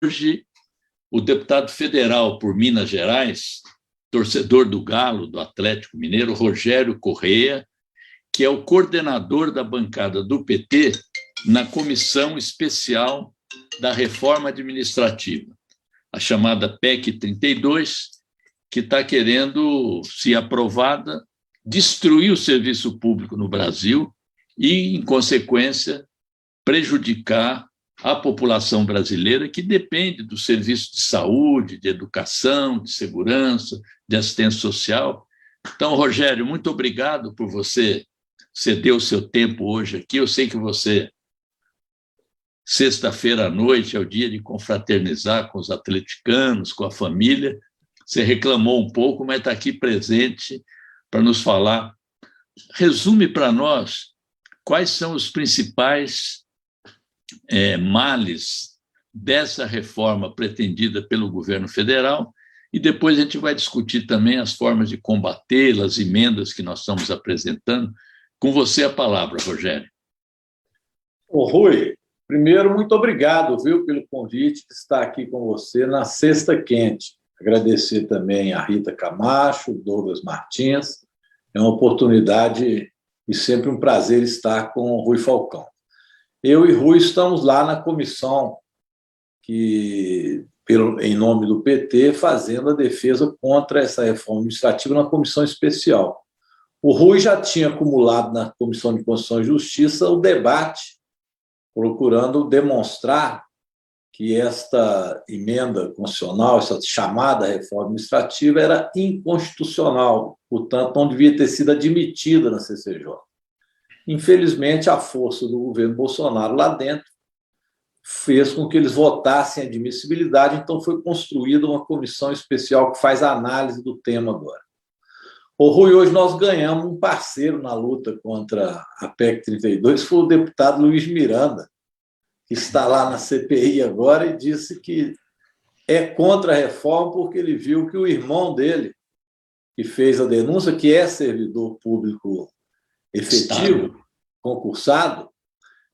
hoje o deputado federal por Minas Gerais, torcedor do Galo, do Atlético Mineiro, Rogério Correia, que é o coordenador da bancada do PT na Comissão Especial da Reforma Administrativa, a chamada PEC 32, que está querendo, se aprovada, destruir o serviço público no Brasil e, em consequência, prejudicar a população brasileira que depende do serviço de saúde, de educação, de segurança, de assistência social. Então, Rogério, muito obrigado por você ceder o seu tempo hoje aqui. Eu sei que você, sexta-feira à noite, é o dia de confraternizar com os atleticanos, com a família. Você reclamou um pouco, mas está aqui presente para nos falar. Resume para nós quais são os principais males dessa reforma pretendida pelo governo federal, e depois a gente vai discutir também as formas de combatê-las, as emendas que nós estamos apresentando. Com você a palavra, Rogério. Rui, primeiro, muito obrigado, viu, pelo convite de estar aqui com você na Sexta Quente. Agradecer também a Rita Camacho, Douglas Martins. É uma oportunidade e sempre um prazer estar com o Rui Falcão. Eu e Rui estamos lá na comissão em nome do PT, fazendo a defesa contra essa reforma administrativa na comissão especial. O Rui já tinha acumulado na Comissão de Constituição e Justiça o debate, procurando demonstrar que esta emenda constitucional, essa chamada reforma administrativa, era inconstitucional, portanto, não devia ter sido admitida na CCJ. Infelizmente, a força do governo Bolsonaro lá dentro fez com que eles votassem a admissibilidade, então foi construída uma comissão especial que faz a análise do tema agora. Ô, Rui, hoje nós ganhamos um parceiro na luta contra a PEC 32, foi o deputado Luiz Miranda, que está lá na CPI agora e disse que é contra a reforma porque ele viu que o irmão dele, que fez a denúncia, que é servidor público efetivo, concursado,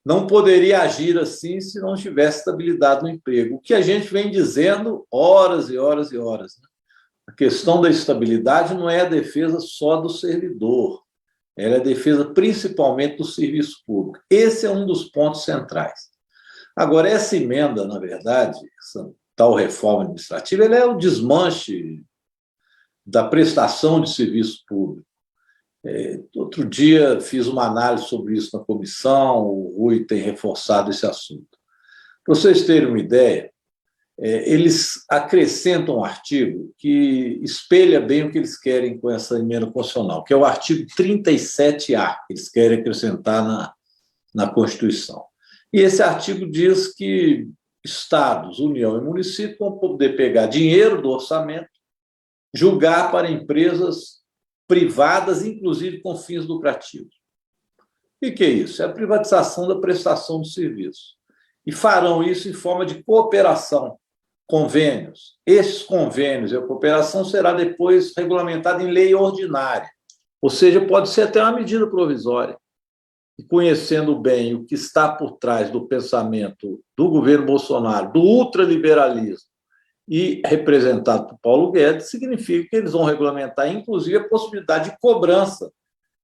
não poderia agir assim se não tivesse estabilidade no emprego. O que a gente vem dizendo horas e horas e horas. A questão da estabilidade não é a defesa só do servidor, ela é a defesa principalmente do serviço público. Esse é um dos pontos centrais. Agora, essa emenda, na verdade, essa tal reforma administrativa, ela é o desmanche da prestação de serviço público. Outro dia fiz uma análise sobre isso na comissão, o Rui tem reforçado esse assunto. Para vocês terem uma ideia, eles acrescentam um artigo que espelha bem o que eles querem com essa emenda constitucional, que é o artigo 37A, que eles querem acrescentar na Constituição. E esse artigo diz que estados, União e município vão poder pegar dinheiro do orçamento, julgar para empresas privadas, inclusive com fins lucrativos. O que é isso? É a privatização da prestação de serviço. E farão isso em forma de cooperação, convênios. Esses convênios e a cooperação será depois regulamentada em lei ordinária, ou seja, pode ser até uma medida provisória. E conhecendo bem o que está por trás do pensamento do governo Bolsonaro, do ultraliberalismo, e representado por Paulo Guedes, significa que eles vão regulamentar, inclusive, a possibilidade de cobrança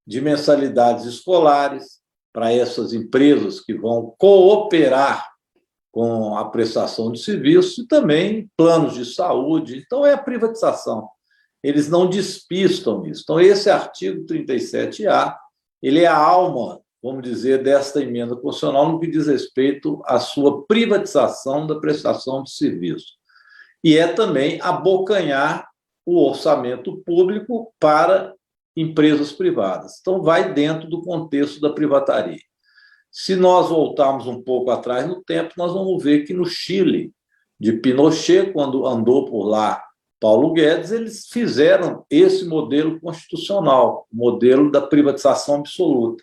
de mensalidades escolares para essas empresas que vão cooperar com a prestação de serviço e também planos de saúde. Então, é a privatização. Eles não despistam isso. Então, esse artigo 37A, ele é a alma, vamos dizer, desta emenda constitucional no que diz respeito à sua privatização da prestação de serviço. E é também abocanhar o orçamento público para empresas privadas. Então, vai dentro do contexto da privataria. Se nós voltarmos um pouco atrás no tempo, nós vamos ver que no Chile, de Pinochet, quando andou por lá Paulo Guedes, eles fizeram esse modelo constitucional, o modelo da privatização absoluta.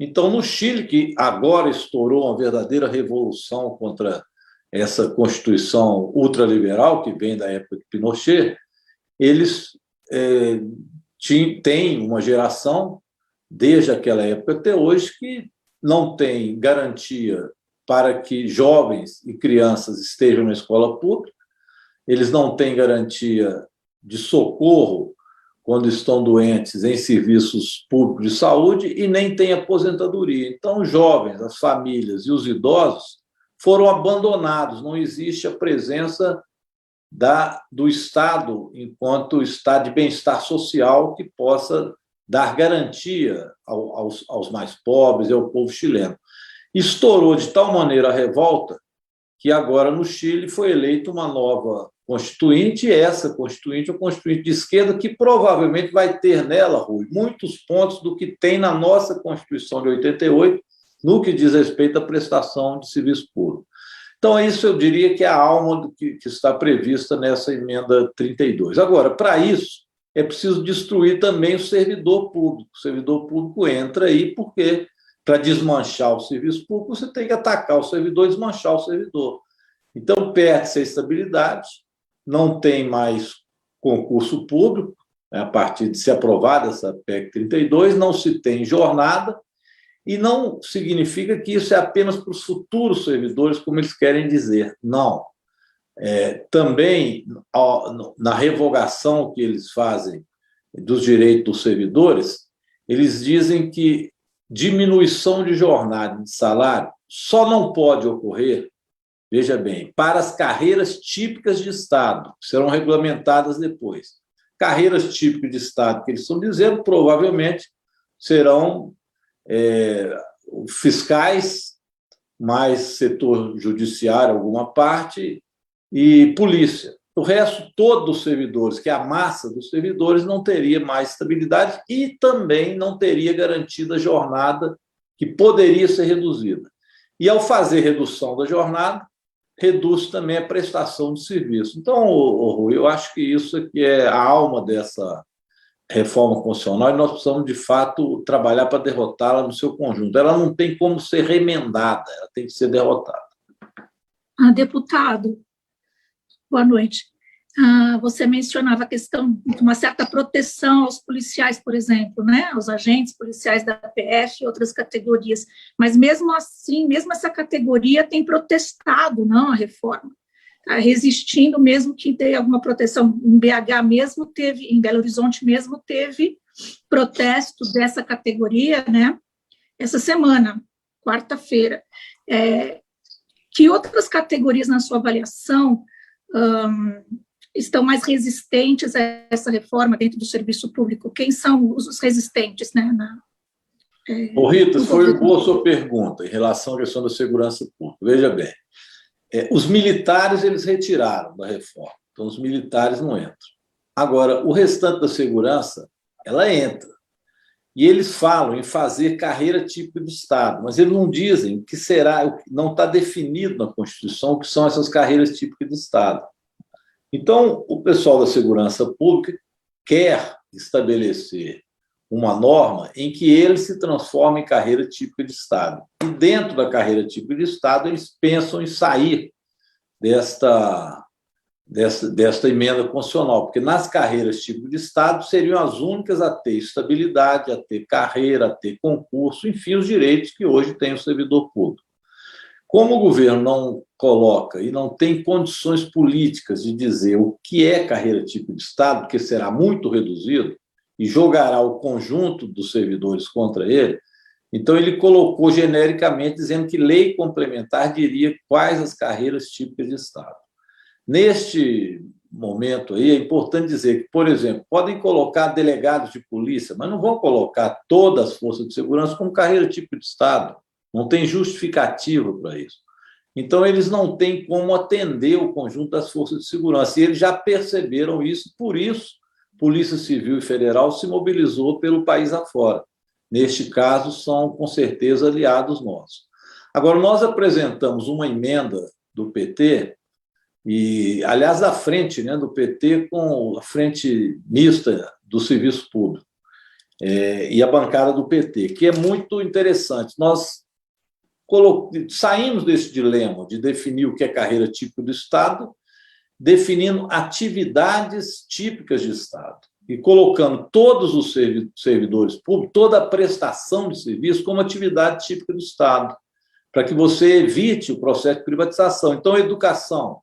Então, no Chile, que agora estourou uma verdadeira revolução contra essa Constituição ultraliberal, que vem da época de Pinochet, eles têm uma geração, desde aquela época até hoje, que não tem garantia para que jovens e crianças estejam na escola pública, eles não têm garantia de socorro quando estão doentes em serviços públicos de saúde e nem têm aposentadoria. Então, os jovens, as famílias e os idosos foram abandonados, não existe a presença do Estado enquanto Estado de bem-estar social que possa dar garantia aos mais pobres e ao povo chileno. Estourou de tal maneira a revolta que agora no Chile foi eleita uma nova constituinte, e essa constituinte é uma constituinte de esquerda que provavelmente vai ter nela, Rui, muitos pontos do que tem na nossa Constituição de 88, no que diz respeito à prestação de serviço público. Então, isso eu diria que é a alma do que está prevista nessa emenda 32. Agora, para isso, é preciso destruir também o servidor público. O servidor público entra aí porque, para desmanchar o serviço público, você tem que atacar o servidor e desmanchar o servidor. Então, perde-se a estabilidade, não tem mais concurso público, a partir de ser aprovada essa PEC 32, não se tem jornada, e não significa que isso é apenas para os futuros servidores, como eles querem dizer. Não. Também, na revogação que eles fazem dos direitos dos servidores, eles dizem que diminuição de jornada e de salário só não pode ocorrer, veja bem, para as carreiras típicas de Estado, que serão regulamentadas depois. Carreiras típicas de Estado, que eles estão dizendo, provavelmente serão fiscais, mais setor judiciário, alguma parte, e polícia. O resto, todos os servidores, que é a massa dos servidores, não teria mais estabilidade e também não teria garantida a jornada, que poderia ser reduzida. E, ao fazer redução da jornada, reduz também a prestação de serviço. Então, Rui, eu acho que isso aqui é a alma dessa reforma constitucional e nós precisamos, de fato, trabalhar para derrotá-la no seu conjunto. Ela não tem como ser remendada, ela tem que ser derrotada. Deputado, boa noite. Você mencionava a questão de uma certa proteção aos policiais, por exemplo, né? Aos agentes policiais da PF e outras categorias, mas mesmo assim, mesmo essa categoria tem protestado, não, a reforma. Está resistindo, mesmo que tenha alguma proteção. Em BH mesmo teve, em Belo Horizonte mesmo teve protesto dessa categoria, né? Essa semana, quarta-feira. Que outras categorias, na sua avaliação, estão mais resistentes a essa reforma dentro do serviço público? Quem são os resistentes, né? Rita, foi boa a sua pergunta em relação à questão da segurança pública. Veja bem, os militares eles retiraram da reforma, então os militares não entram. Agora, o restante da segurança, ela entra. E eles falam em fazer carreira típica do Estado, mas eles não dizem o que será, não está definido na Constituição o que são essas carreiras típicas do Estado. Então, o pessoal da segurança pública quer estabelecer uma norma em que ele se transforma em carreira típica de Estado. E dentro da carreira típica de Estado, eles pensam em sair desta emenda constitucional, porque nas carreiras típicas de Estado seriam as únicas a ter estabilidade, a ter carreira, a ter concurso, enfim, os direitos que hoje tem o servidor público. Como o governo não coloca e não tem condições políticas de dizer o que é carreira típica de Estado, porque será muito reduzido e jogará o conjunto dos servidores contra ele, então ele colocou genericamente dizendo que lei complementar diria quais as carreiras típicas de Estado. Neste momento aí, é importante dizer que, por exemplo, podem colocar delegados de polícia, mas não vão colocar todas as forças de segurança como carreira típica de Estado. Não tem justificativa para isso. Então, eles não têm como atender o conjunto das forças de segurança. E eles já perceberam isso, por isso, Polícia Civil e Federal se mobilizou pelo país afora. Neste caso, são, com certeza, aliados nossos. Agora, nós apresentamos uma emenda do PT, e, aliás, da frente, né, do PT com a frente mista do serviço público e a bancada do PT, que é muito interessante. Nós saímos desse dilema de definir o que é carreira típica do Estado, definindo atividades típicas de Estado e colocando todos os servidores públicos, toda a prestação de serviço como atividade típica do Estado. para que você evite o processo de privatização. Então, educação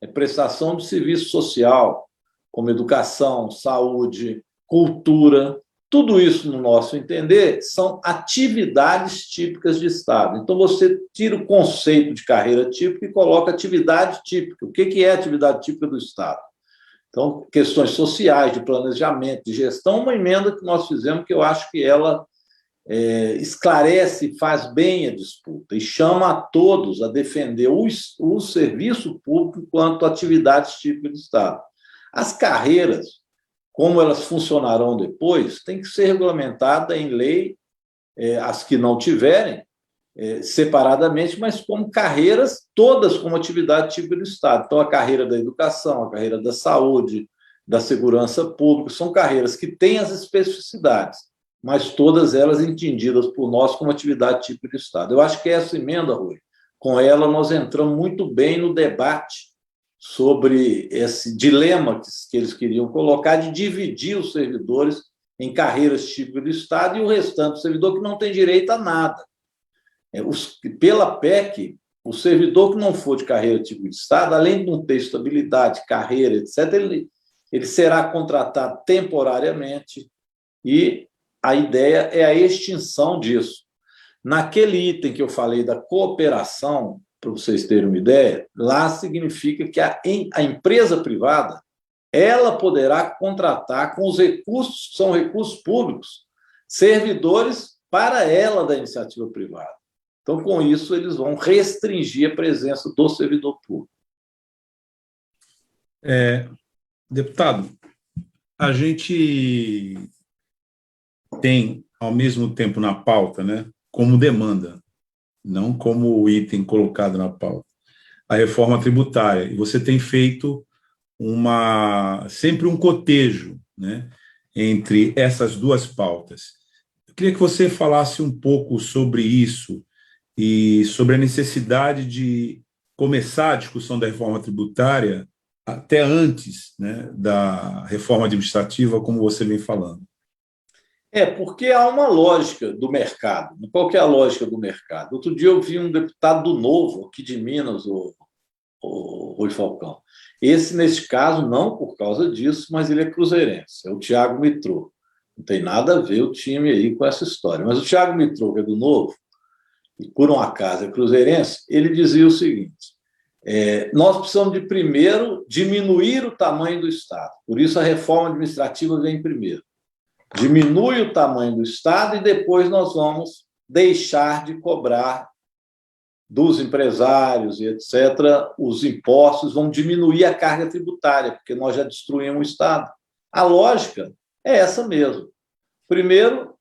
é prestação de serviço social, como educação, saúde, cultura, tudo isso, no nosso entender, são atividades típicas de Estado. Então, você tira o conceito de carreira típica e coloca atividade típica. O que é atividade típica do Estado? Então, questões sociais, de planejamento, de gestão, uma emenda que nós fizemos que eu acho que ela esclarece e faz bem a disputa e chama a todos a defender o serviço público enquanto atividades típicas do Estado. As carreiras, como elas funcionarão depois, tem que ser regulamentada em lei, as que não tiverem, separadamente, mas como carreiras, todas como atividade típica do Estado. Então, a carreira da educação, a carreira da saúde, da segurança pública, são carreiras que têm as especificidades, mas todas elas entendidas por nós como atividade típica do Estado. Eu acho que essa emenda, Rui, com ela nós entramos muito bem no debate sobre esse dilema que eles queriam colocar de dividir os servidores em carreiras típicas do Estado e o restante do servidor que não tem direito a nada. Pela PEC, o servidor que não for de carreira típica de Estado, além de não ter estabilidade, carreira, etc., ele será contratado temporariamente e a ideia é a extinção disso. Naquele item que eu falei da cooperação, para vocês terem uma ideia, lá significa que a empresa privada ela poderá contratar com os recursos, que são recursos públicos, servidores para ela da iniciativa privada. Então, com isso, eles vão restringir a presença do servidor público. Deputado, a gente tem, ao mesmo tempo, na pauta, né, como demanda, não como item colocado na pauta, a reforma tributária. E você tem feito sempre um cotejo, né, entre essas duas pautas. Eu queria que você falasse um pouco sobre isso e sobre a necessidade de começar a discussão da reforma tributária até antes, né, da reforma administrativa, como você vem falando. Porque há uma lógica do mercado. Qual que é a lógica do mercado? Outro dia eu vi um deputado do Novo, aqui de Minas, o Rui Falcão. Esse, neste caso, não por causa disso, mas ele é cruzeirense, é o Thiago Mitrô. Não tem nada a ver o time aí com essa história. Mas o Thiago Mitrô, que é do Novo, e por um acaso é cruzeirense, ele dizia o seguinte: nós precisamos de, primeiro, diminuir o tamanho do Estado. Por isso, a reforma administrativa vem primeiro. Diminui o tamanho do Estado e depois nós vamos deixar de cobrar dos empresários e etc. os impostos, vão diminuir a carga tributária, porque nós já destruímos o Estado. A lógica é essa mesmo. Primeiro,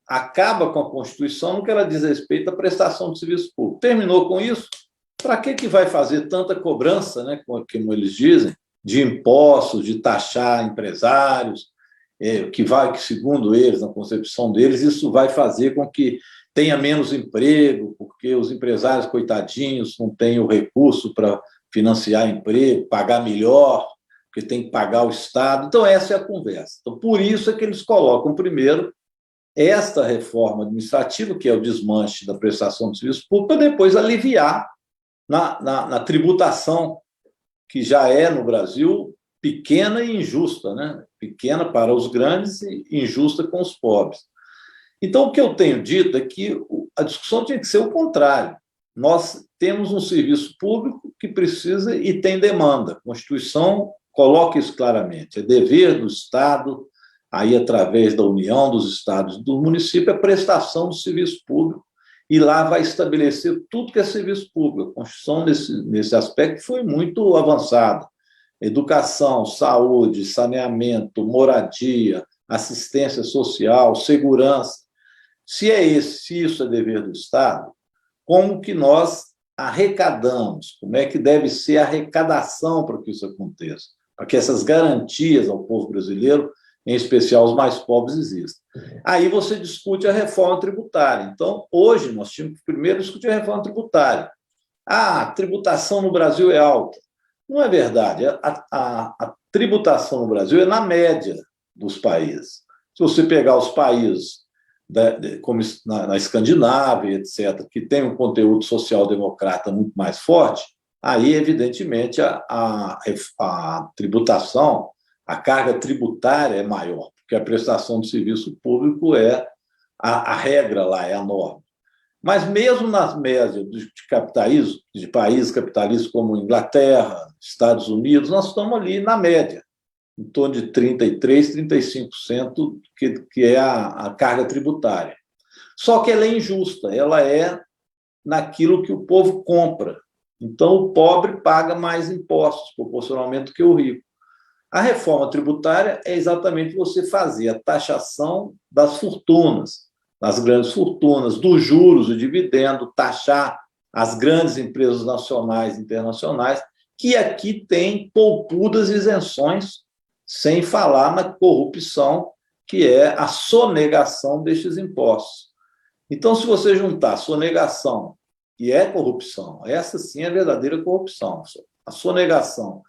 acaba com a Constituição no que ela diz respeito à prestação de serviço público. Terminou com isso? Para que vai fazer tanta cobrança, né, como eles dizem, de impostos, de taxar empresários, que segundo eles, na concepção deles, isso vai fazer com que tenha menos emprego, porque os empresários, coitadinhos, não têm o recurso para financiar emprego, pagar melhor, porque tem que pagar o Estado. Então, essa é a conversa. Então, por isso é que eles colocam, primeiro, esta reforma administrativa, que é o desmanche da prestação de serviço público, para depois aliviar na tributação, que já é, no Brasil, pequena e injusta, né? Pequena para os grandes e injusta com os pobres. Então, o que eu tenho dito é que a discussão tinha que ser o contrário. Nós temos um serviço público que precisa e tem demanda. A Constituição coloca isso claramente. É dever do Estado, aí através da União, dos Estados e do município, a prestação do serviço público, e lá vai estabelecer tudo que é serviço público. A Constituição, nesse aspecto, foi muito avançada. Educação, saúde, saneamento, moradia, assistência social, segurança. Se isso é dever do Estado, como que nós arrecadamos? Como é que deve ser a arrecadação para que isso aconteça? Para que essas garantias ao povo brasileiro, em especial os mais pobres, existam. Aí você discute a reforma tributária. Então, hoje, nós tínhamos que primeiro discutir a reforma tributária. A tributação no Brasil é alta. Não é verdade. A tributação no Brasil é na média dos países. Se você pegar os países como na Escandinávia, etc., que tem um conteúdo social-democrata muito mais forte, aí, evidentemente, a tributação, a carga tributária é maior, porque a prestação de serviço público é a regra lá, é a norma. Mas mesmo nas médias de capitalismo, de países capitalistas como Inglaterra, Estados Unidos, nós estamos ali na média, em torno de 33%, 35%, que é a carga tributária. Só que ela é injusta, ela é naquilo que o povo compra. Então, o pobre paga mais impostos, proporcionalmente, do que o rico. A reforma tributária é exatamente você fazer a taxação das fortunas, das grandes fortunas, dos juros e dividendo, taxar as grandes empresas nacionais e internacionais, que aqui tem poupudas isenções, sem falar na corrupção, que é a sonegação destes impostos. Então, se você juntar sonegação, que é corrupção, essa sim é a verdadeira corrupção, a sonegação,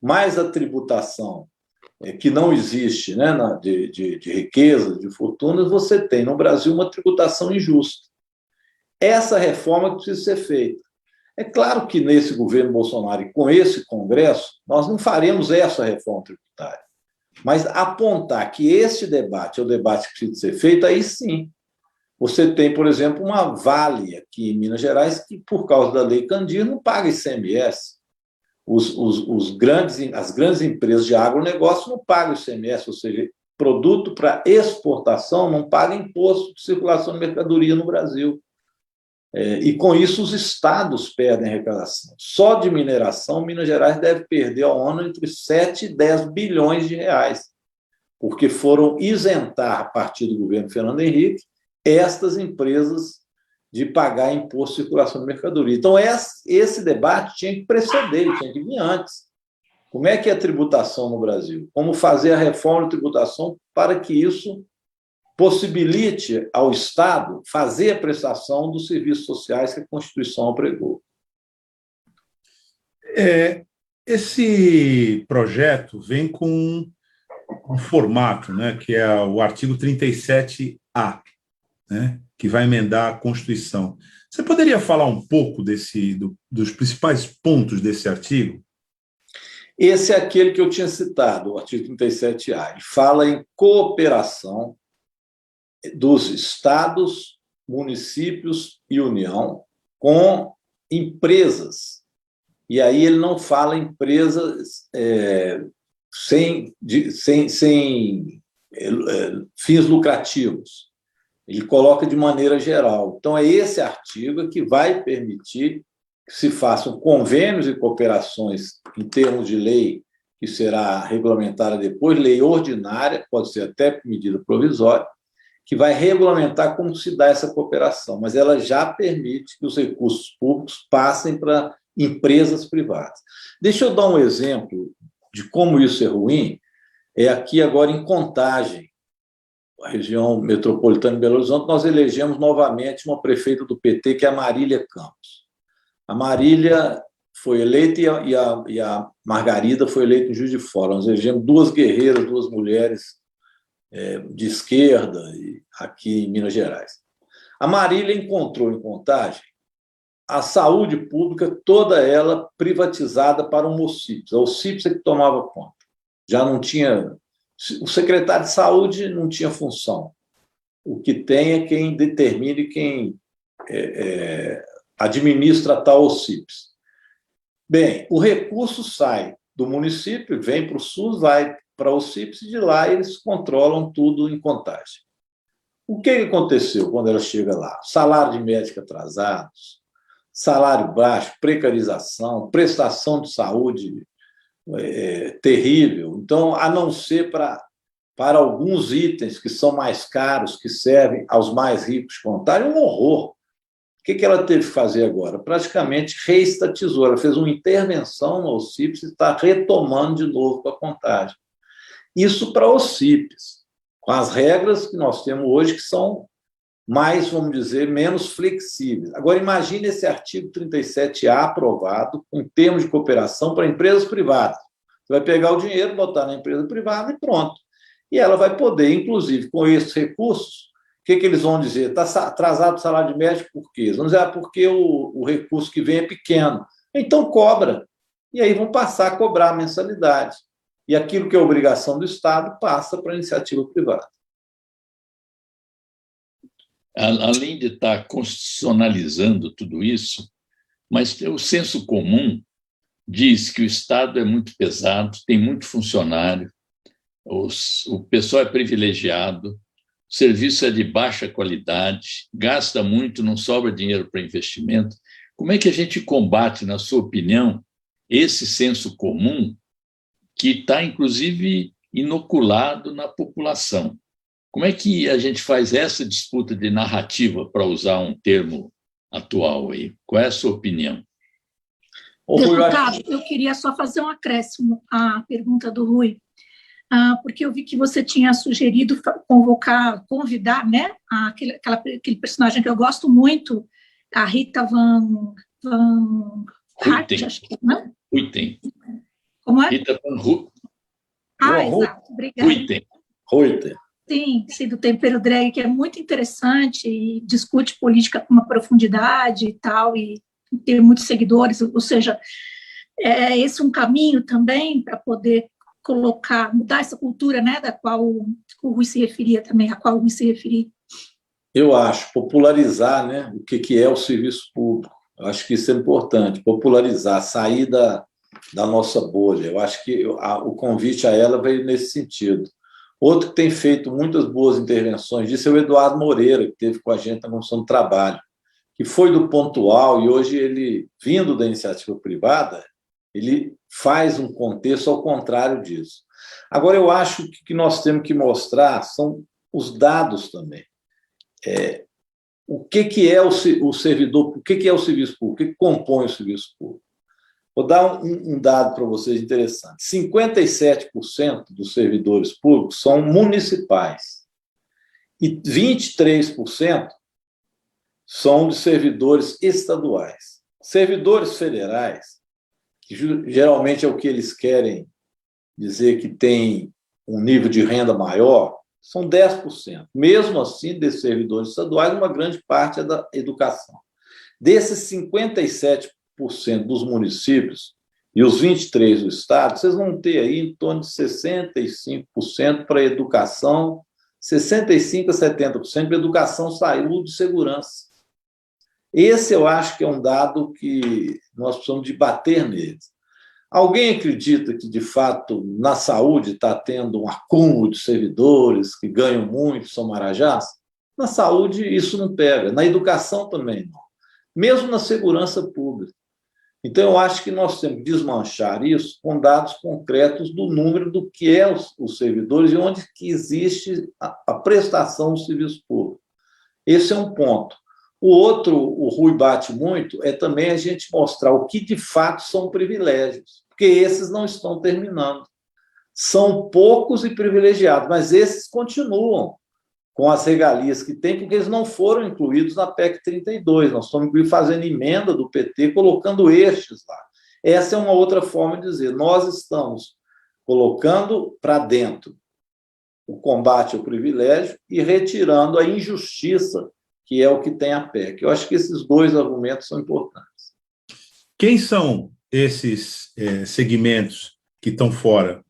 mais a tributação, que não existe, né, de riqueza, de fortunas, você tem no Brasil uma tributação injusta. Essa reforma precisa ser feita. É claro que nesse governo Bolsonaro e com esse Congresso, nós não faremos essa reforma tributária, mas apontar que esse debate é o debate que precisa ser feito, aí sim. Você tem, por exemplo, uma Vale aqui em Minas Gerais que, por causa da Lei Candir, não paga ICMS. As grandes empresas de agronegócio não pagam ICMS, ou seja, produto para exportação não paga imposto de circulação de mercadoria no Brasil. E, com isso, os estados perdem arrecadação. Só de mineração, Minas Gerais deve perder ao ano entre 7 e 10 bilhões de reais, porque foram isentar, a partir do governo Fernando Henrique, estas empresas de pagar imposto de circulação de mercadoria. Então, esse debate tinha que preceder, tinha que vir antes. Como é que é a tributação no Brasil? Como fazer a reforma da tributação para que isso possibilite ao Estado fazer a prestação dos serviços sociais que a Constituição apregou. Esse projeto vem com um formato, né, que é o artigo 37A, né, que vai emendar a Constituição. Você poderia falar um pouco dos principais pontos desse artigo? Esse é aquele que eu tinha citado, o artigo 37A. Ele fala em cooperação dos estados, municípios e União com empresas. E aí ele não fala empresas sem fins lucrativos. Ele coloca de maneira geral. Então, é esse artigo que vai permitir que se façam convênios e cooperações em termos de lei, que será regulamentada depois, lei ordinária, pode ser até por medida provisória, que vai regulamentar como se dá essa cooperação, mas ela já permite que os recursos públicos passem para empresas privadas. Deixa eu dar um exemplo de como isso é ruim, é aqui agora em Contagem, a região metropolitana de Belo Horizonte, nós elegemos novamente uma prefeita do PT, que é a Marília Campos. A Marília foi eleita e a Margarida foi eleita em Juiz de Fora. Nós elegemos duas guerreiras, duas mulheres de esquerda aqui em Minas Gerais. A Marília encontrou em Contagem a saúde pública, toda ela privatizada para o OCIPS. A OCIPS é que tomava conta. Já não tinha... O secretário de saúde não tinha função. O que tem é quem determina e quem administra tal OCIPS. Bem, o recurso sai do município, vem para o SUS, vai para o OCIPS, e de lá eles controlam tudo em Contagem. O que aconteceu quando ela chega lá? Salário de médico atrasados, salário baixo, precarização, prestação de saúde terrível. Então, a não ser para alguns itens que são mais caros, que servem aos mais ricos de Contagem, um horror. O que ela teve que fazer agora? Praticamente reestatizou. Ela fez uma intervenção no OCIPS e está retomando de novo para a Contagem. Isso para OCIPS, com as regras que nós temos hoje, que são mais, vamos dizer, menos flexíveis. Agora, imagine esse artigo 37A aprovado em termos de cooperação para empresas privadas. Você vai pegar o dinheiro, botar na empresa privada e pronto. E ela vai poder, inclusive, com esses recursos, que eles vão dizer? Está atrasado o salário de médico por quê? Eles vão dizer, porque o recurso que vem é pequeno. Então, cobra. E aí vão passar a cobrar a mensalidade. E aquilo que é obrigação do Estado passa para a iniciativa privada. Além de estar constitucionalizando tudo isso, mas o senso comum diz que o Estado é muito pesado, tem muito funcionário, o pessoal é privilegiado, o serviço é de baixa qualidade, gasta muito, não sobra dinheiro para investimento. Como é que a gente combate, na sua opinião, esse senso comum que está, inclusive, inoculado na população? Como é que a gente faz essa disputa de narrativa, para usar um termo atual aí? Qual é a sua opinião? Deputado, eu queria só fazer um acréscimo à pergunta do Rui, porque eu vi que você tinha sugerido convidar, né, aquele personagem que eu gosto muito, a Rita Van Hart, acho que não? Ruiten. Como é? Rita Van Ruiten. Exato, obrigada. Ruiten. Sim, do Tempero Drag, que é muito interessante e discute política com uma profundidade e tal, e tem muitos seguidores, ou seja, é esse um caminho também para poder mudar essa cultura, né, da qual o Rui se referia também, a qual o Rui se referia. Eu acho, popularizar, né, o que é o serviço público. Eu acho que isso é importante, popularizar, sair da nossa bolha. Eu acho que o convite a ela veio nesse sentido. Outro que tem feito muitas boas intervenções disso é o Eduardo Moreira, que esteve com a gente na Comissão do Trabalho, que foi do pontual e hoje ele, vindo da iniciativa privada, ele faz um contexto ao contrário disso. Agora, eu acho que o que nós temos que mostrar são os dados também. O que é o servidor, o que é o serviço público, o que compõe o serviço público. Vou dar um dado para vocês interessante. 57% dos servidores públicos são municipais e 23% são de servidores estaduais. Servidores federais, que geralmente é o que eles querem dizer que tem um nível de renda maior, são 10%. Mesmo assim, desses servidores estaduais, uma grande parte é da educação. Desses 57% dos municípios e os 23% do Estado, vocês vão ter aí em torno de 65% para educação, 65% a 70% para educação, saúde e segurança. Esse eu acho que é um dado que nós precisamos de bater neles. Alguém acredita que, de fato, na saúde está tendo um acúmulo de servidores que ganham muito, são marajás? Na saúde isso não pega, na educação também não, mesmo na segurança pública. Então, eu acho que nós temos que desmanchar isso com dados concretos do número do que é os servidores e onde que existe a prestação do serviço público. Esse é um ponto. O outro, o Rui bate muito, é também a gente mostrar o que de fato são privilégios, porque esses não estão terminando. São poucos e privilegiados, mas esses continuam com as regalias que têm, porque eles não foram incluídos na PEC 32. Nós estamos fazendo emenda do PT, colocando estes lá. Essa é uma outra forma de dizer, nós estamos colocando para dentro o combate ao privilégio e retirando a injustiça, que é o que tem a PEC. Eu acho que esses dois argumentos são importantes. Quem são esses segmentos que estão fora?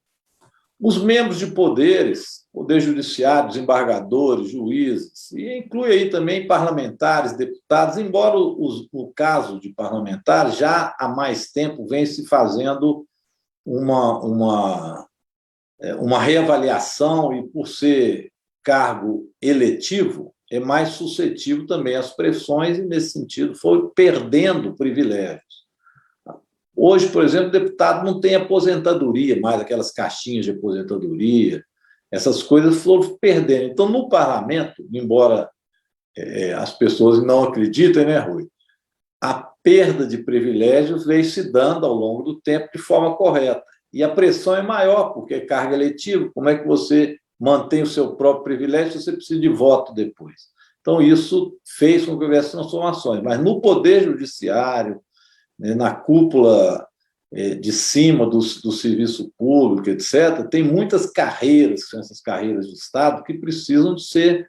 Os membros de poderes, poder judiciário, desembargadores, juízes, e inclui aí também parlamentares, deputados, embora o caso de parlamentares já há mais tempo vem se fazendo uma reavaliação e, por ser cargo eletivo, é mais suscetível também às pressões e, nesse sentido, foi perdendo privilégios. Hoje, por exemplo, o deputado não tem aposentadoria, mais aquelas caixinhas de aposentadoria, essas coisas foram perdendo. Então, no parlamento, embora as pessoas não acreditem, né, Rui? A perda de privilégios veio se dando ao longo do tempo de forma correta. E a pressão é maior, porque é carga eletiva. Como é que você mantém o seu próprio privilégio se você precisa de voto depois? Então, isso fez com que houvesse transformações. Mas no poder judiciário, na cúpula de cima do serviço público, etc., tem muitas carreiras, que são essas carreiras de Estado, que precisam de ser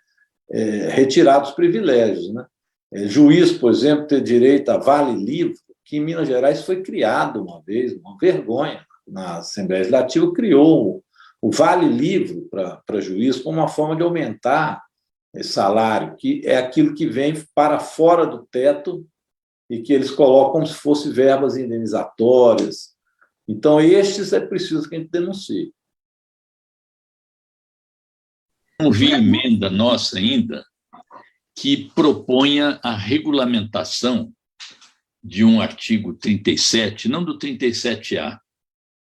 retirar os privilégios, né? Juiz, por exemplo, ter direito a vale-livro, que em Minas Gerais foi criado uma vez, uma vergonha. Na Assembleia Legislativa criou o vale-livro para juiz como uma forma de aumentar esse salário, que é aquilo que vem para fora do teto e que eles colocam como se fossem verbas indenizatórias. Então, estes é preciso que a gente denuncie. Não vi emenda nossa ainda que proponha a regulamentação de um artigo 37, não do 37A,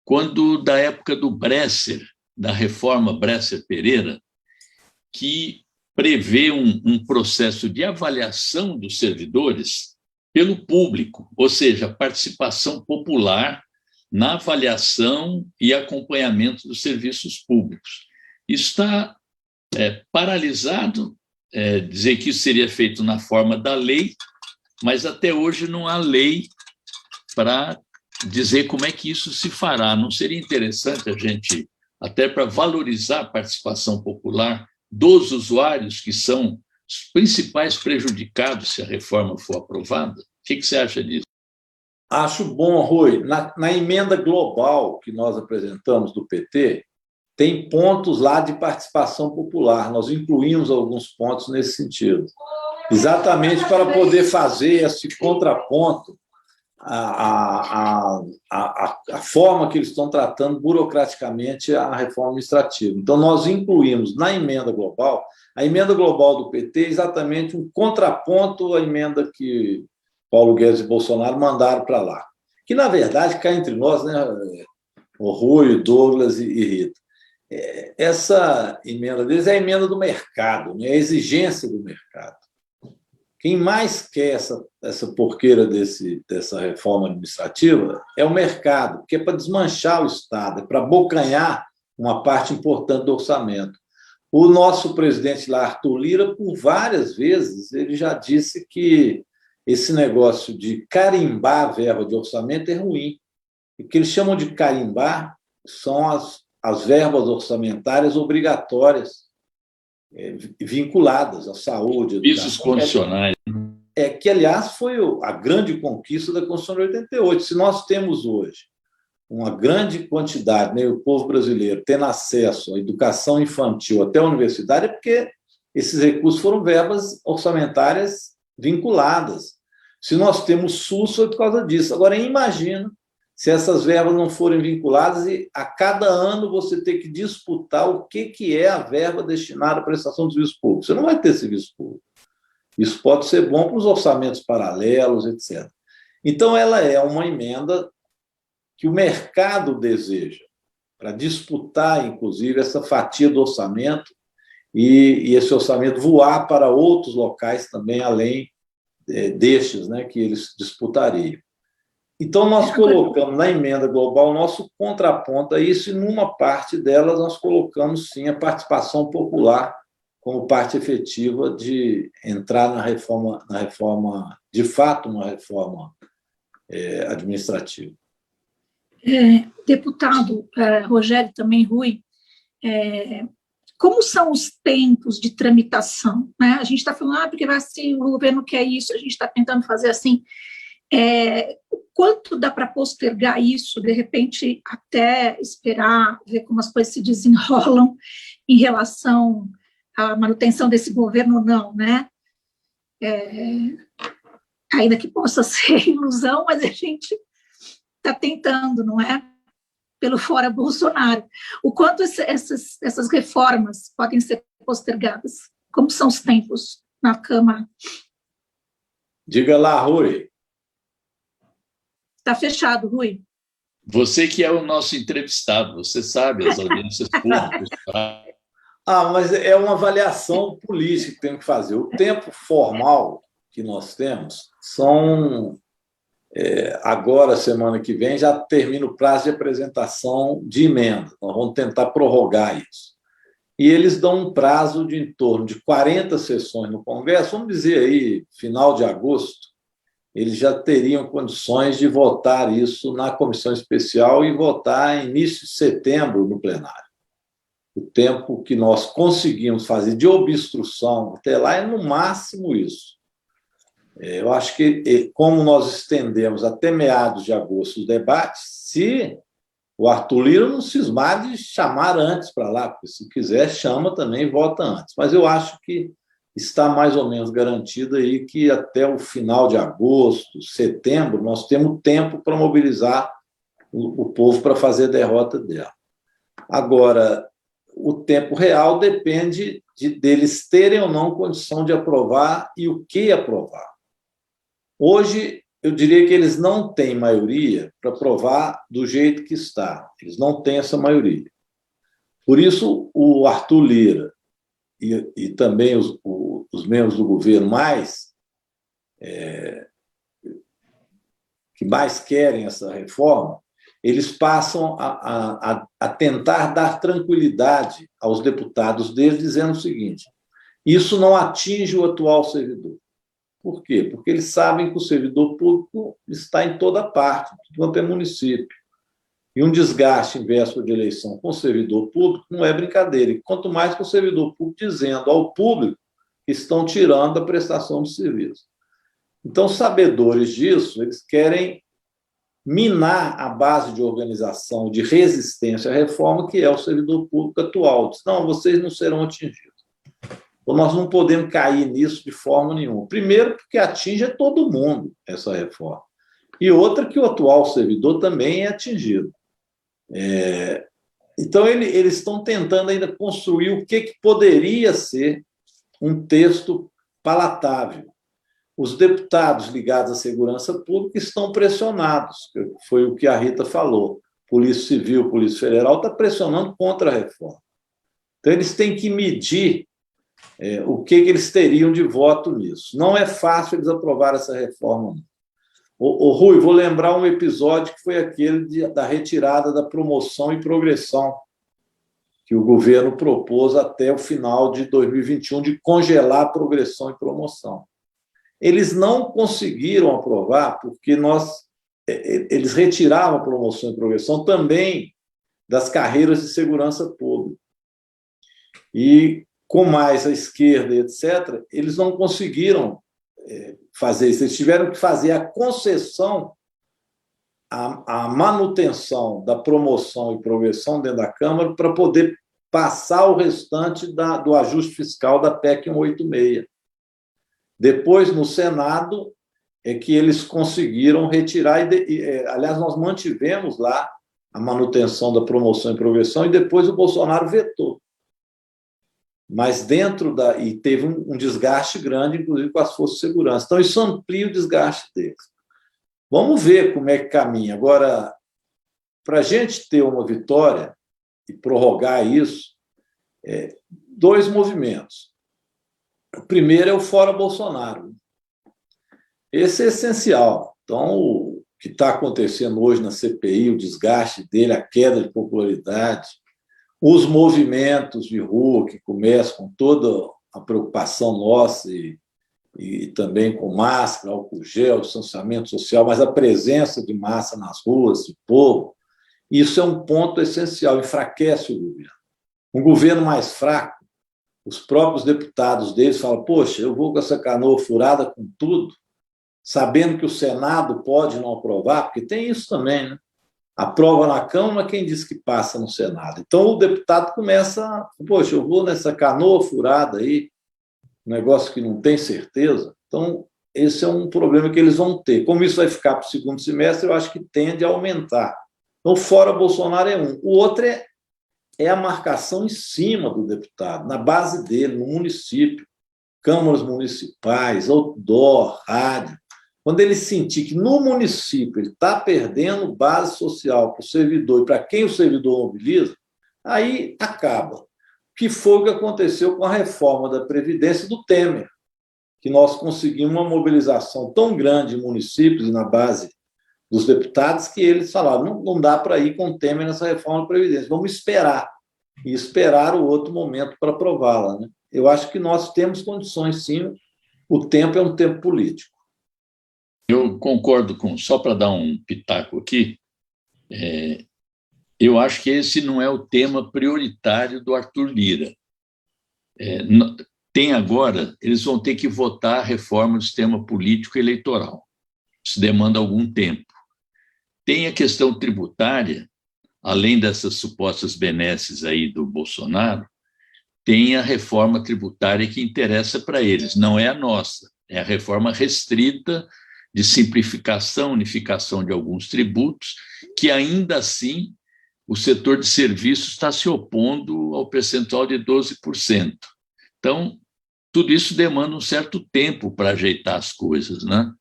quando da época do Bresser, da reforma Bresser-Pereira, que prevê um processo de avaliação dos servidores pelo público, ou seja, participação popular na avaliação e acompanhamento dos serviços públicos. Isso está paralisado, dizer que isso seria feito na forma da lei, mas até hoje não há lei para dizer como é que isso se fará. Não seria interessante a gente, até para valorizar a participação popular dos usuários, que são os principais prejudicados se a reforma for aprovada? O que você acha disso? Acho bom, Rui. Na emenda global que nós apresentamos do PT, tem pontos lá de participação popular. Nós incluímos alguns pontos nesse sentido, exatamente para poder fazer esse contraponto à forma que eles estão tratando burocraticamente a reforma administrativa. Então, nós incluímos na emenda global, a emenda global do PT é exatamente um contraponto à emenda que Paulo Guedes e Bolsonaro mandaram para lá, que, na verdade, cá entre nós, né, o Rui, Douglas e Rita, essa emenda deles é a emenda do mercado, né? É a exigência do mercado. Quem mais quer essa porqueira dessa reforma administrativa é o mercado, que é para desmanchar o Estado, é para abocanhar uma parte importante do orçamento. O nosso presidente lá, Arthur Lira, por várias vezes, ele já disse que esse negócio de carimbar a verba de orçamento é ruim. E o que eles chamam de carimbar são as verbas orçamentárias obrigatórias, vinculadas à saúde. Pisos condicionais. Que, aliás, foi a grande conquista da Constituição de 88. Se nós temos hoje uma grande quantidade, né, o povo brasileiro tendo acesso à educação infantil até a universidade, é porque esses recursos foram verbas orçamentárias vinculadas. Se nós temos SUS, foi por causa disso. Agora, imagina se essas verbas não forem vinculadas e a cada ano você ter que disputar o que é a verba destinada à prestação de serviço público. Você não vai ter serviço público. Isso pode ser bom para os orçamentos paralelos, etc. Então, ela é uma emenda que o mercado deseja, para disputar, inclusive, essa fatia do orçamento e esse orçamento voar para outros locais também, além destes, né, que eles disputariam. Então, nós colocamos na emenda global o nosso contraponto a isso, e numa parte delas nós colocamos, sim, a participação popular como parte efetiva de entrar na reforma, de fato, uma reforma administrativa. Deputado Rogério, também Rui, como são os tempos de tramitação? Né? A gente está falando, porque assim, o governo quer isso, a gente está tentando fazer assim. Quanto dá para postergar isso, de repente, até esperar, ver como as coisas se desenrolam em relação à manutenção desse governo ou não, né? Ainda que possa ser ilusão, mas a gente está tentando, não é? Pelo fora Bolsonaro. O quanto essas reformas podem ser postergadas? Como são os tempos na Câmara? Diga lá, Rui. Está fechado, Rui. Você que é o nosso entrevistado, você sabe as audiências públicas. Mas é uma avaliação política que tem que fazer. O tempo formal que nós temos são... agora, semana que vem, já termina o prazo de apresentação de emenda. Nós vamos tentar prorrogar isso. E eles dão um prazo de em torno de 40 sessões no Congresso, vamos dizer aí, final de agosto, eles já teriam condições de votar isso na comissão especial e votar em início de setembro no plenário. O tempo que nós conseguimos fazer de obstrução até lá é no máximo isso. Eu acho que, como nós estendemos até meados de agosto os debates, se o Arthur Lira não cismar de chamar antes para lá, porque se quiser, chama também e vota antes. Mas eu acho que está mais ou menos garantido aí que até o final de agosto, setembro, nós temos tempo para mobilizar o povo para fazer a derrota dela. Agora, o tempo real depende deles terem ou não condição de aprovar e o que aprovar. Hoje, eu diria que eles não têm maioria para aprovar do jeito que está. Eles não têm essa maioria. Por isso, o Arthur Lira e também os membros do governo que mais querem essa reforma, eles passam a tentar dar tranquilidade aos deputados deles, dizendo o seguinte: isso não atinge o atual servidor. Por quê? Porque eles sabem que o servidor público está em toda parte, quanto é município. E um desgaste em véspera de eleição com o servidor público não é brincadeira. E quanto mais com o servidor público dizendo ao público que estão tirando a prestação de serviço. Então, sabedores disso, eles querem minar a base de organização, de resistência à reforma, que é o servidor público atual. Diz, não, vocês não serão atingidos. Então, nós não podemos cair nisso de forma nenhuma. Primeiro, porque atinge a todo mundo essa reforma. E outra, que o atual servidor também é atingido. Então, eles estão tentando ainda construir o que poderia ser um texto palatável. Os deputados ligados à segurança pública estão pressionados, foi o que a Rita falou. Polícia Civil, Polícia Federal está pressionando contra a reforma. Então, eles têm que medir o que eles teriam de voto nisso. Não é fácil eles aprovarem essa reforma. Rui, vou lembrar um episódio que foi aquele da retirada da promoção e progressão, que o governo propôs até o final de 2021, de congelar a progressão e promoção. Eles não conseguiram aprovar porque eles retiravam a promoção e progressão também das carreiras de segurança pública. E, com mais a esquerda, etc., eles não conseguiram fazer isso. Eles tiveram que fazer a concessão, a manutenção da promoção e progressão dentro da Câmara para poder passar o restante do ajuste fiscal da PEC 186. Depois, no Senado, é que eles conseguiram retirar, aliás, nós mantivemos lá a manutenção da promoção e progressão e depois o Bolsonaro vetou. Mas e teve um desgaste grande, inclusive com as forças de segurança. Então, isso amplia o desgaste deles. Vamos ver como é que caminha. Agora, para a gente ter uma vitória e prorrogar isso, dois movimentos. O primeiro é o Fora Bolsonaro. Esse é essencial. Então, o que está acontecendo hoje na CPI, o desgaste dele, a queda de popularidade, os movimentos de rua que começam com toda a preocupação nossa e também com máscara, álcool gel, distanciamento social, mas a presença de massa nas ruas, de povo, isso é um ponto essencial, enfraquece o governo. Um governo mais fraco, os próprios deputados deles falam, poxa, eu vou com essa canoa furada com tudo, sabendo que o Senado pode não aprovar, porque tem isso também, né? Aprova na Câmara, quem diz que passa no Senado. Então, o deputado começa, poxa, eu vou nessa canoa furada aí, um negócio que não tem certeza. Então, esse é um problema que eles vão ter. Como isso vai ficar para o segundo semestre, eu acho que tende a aumentar. Então, fora Bolsonaro é um. O outro é a marcação em cima do deputado, na base dele, no município, câmaras municipais, outdoor, rádio. Quando ele sentir que no município ele está perdendo base social para o servidor e para quem o servidor mobiliza, aí acaba. Que foi o que aconteceu com a reforma da Previdência do Temer, que nós conseguimos uma mobilização tão grande em municípios e na base dos deputados que eles falaram, não dá para ir com o Temer nessa reforma da Previdência, vamos esperar. E esperar o outro momento para aprová-la, né? Eu acho que nós temos condições, sim, o tempo é um tempo político. Eu concordo só para dar um pitaco aqui, Eu acho que esse não é o tema prioritário do Arthur Lira. Tem agora, eles vão ter que votar a reforma do sistema político e eleitoral. Isso demanda algum tempo. Tem a questão tributária, além dessas supostas benesses aí do Bolsonaro, tem a reforma tributária que interessa para eles, não é a nossa, é a reforma restrita de simplificação, unificação de alguns tributos, que ainda assim o setor de serviços está se opondo ao percentual de 12%. Então, tudo isso demanda um certo tempo para ajeitar as coisas, né?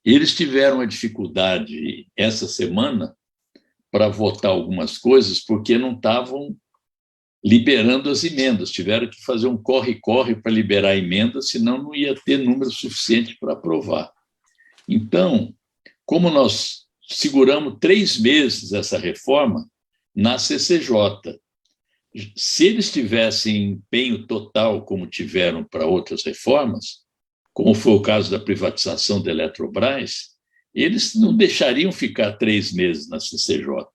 Eles tiveram a dificuldade essa semana para votar algumas coisas porque não estavam liberando as emendas, tiveram que fazer um corre-corre para liberar a emenda, senão não ia ter número suficiente para aprovar. Então, como nós seguramos 3 meses essa reforma na CCJ, se eles tivessem empenho total, como tiveram para outras reformas, como foi o caso da privatização da Eletrobras, eles não deixariam ficar 3 meses na CCJ,